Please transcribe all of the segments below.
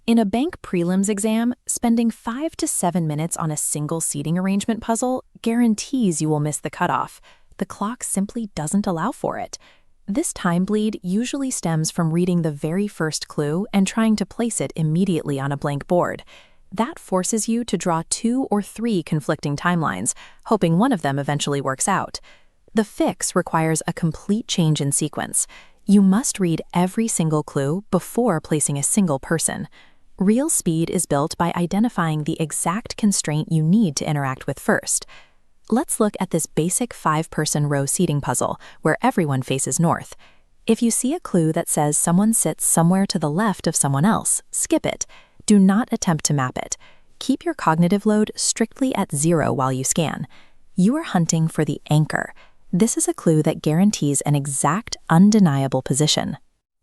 In a bank prelims exam, spending 5 to 7 minutes on a single seating arrangement puzzle guarantees you will miss the cutoff. The clock simply doesn't allow for it. This time bleed usually stems from reading the very first clue and trying to place it immediately on a blank board. That forces you to draw 2 or 3 conflicting timelines, hoping one of them eventually works out. The fix requires a complete change in sequence. You must read every single clue before placing a single person. Real speed is built by identifying the exact constraint you need to interact with first. Let's look at this basic 5-person row seating puzzle, where everyone faces north. If you see a clue that says someone sits somewhere to the left of someone else, skip it. Do not attempt to map it. Keep your cognitive load strictly at 0 while you scan. You are hunting for the anchor. This is a clue that guarantees an exact, undeniable position.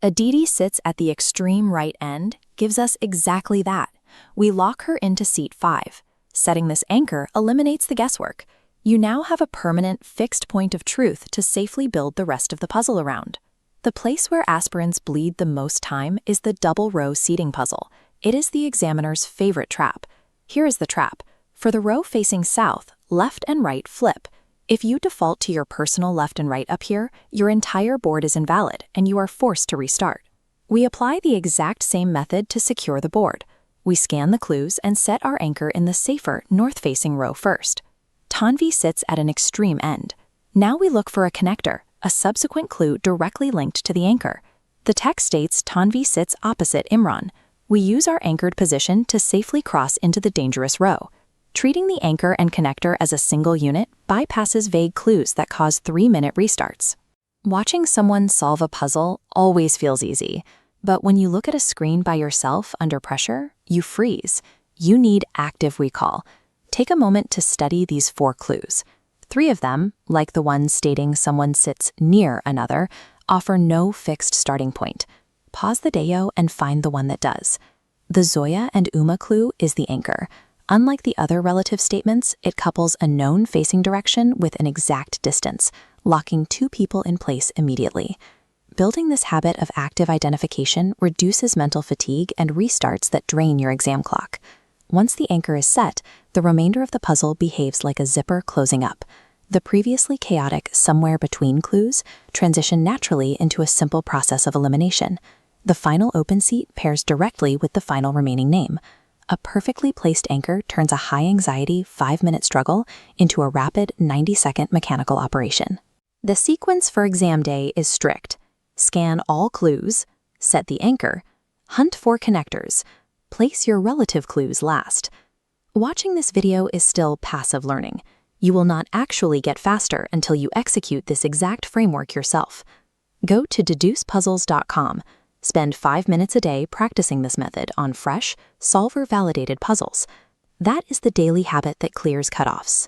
Aditi sits at the extreme right end gives us exactly that. We lock her into seat 5. Setting this anchor eliminates the guesswork. You now have a permanent, fixed point of truth to safely build the rest of the puzzle around. The place where aspirants bleed the most time is the double row seating puzzle. It is the examiner's favorite trap. Here is the trap. For the row facing south, left and right flip. If you default to your personal left and right up here, your entire board is invalid and you are forced to restart. We apply the exact same method to secure the board. We scan the clues and set our anchor in the safer north-facing row first. Tanvi sits at an extreme end. Now we look for a connector, a subsequent clue directly linked to the anchor. The text states Tanvi sits opposite Imran. We use our anchored position to safely cross into the dangerous row. Treating the anchor and connector as a single unit bypasses vague clues that cause 3-minute restarts. Watching someone solve a puzzle always feels easy, but when you look at a screen by yourself under pressure, you freeze. You need active recall. Take a moment to study these 4 clues. 3 of them, like the one stating someone sits near another, offer no fixed starting point. Pause the Deo and find the one that does. The Zoya and Uma clue is the anchor. Unlike the other relative statements, it couples a known facing direction with an exact distance, locking 2 people in place immediately. Building this habit of active identification reduces mental fatigue and restarts that drain your exam clock. Once the anchor is set, the remainder of the puzzle behaves like a zipper closing up. The previously chaotic somewhere between clues transition naturally into a simple process of elimination. The final open seat pairs directly with the final remaining name. A perfectly placed anchor turns a high-anxiety 5-minute struggle into a rapid 90-second mechanical operation. The sequence for exam day is strict. Scan all clues, set the anchor, hunt for connectors, place your relative clues last. Watching this video is still passive learning. You will not actually get faster until you execute this exact framework yourself. Go to deducepuzzles.com. Spend 5 minutes a day practicing this method on fresh, solver-validated puzzles. That is the daily habit that clears cutoffs.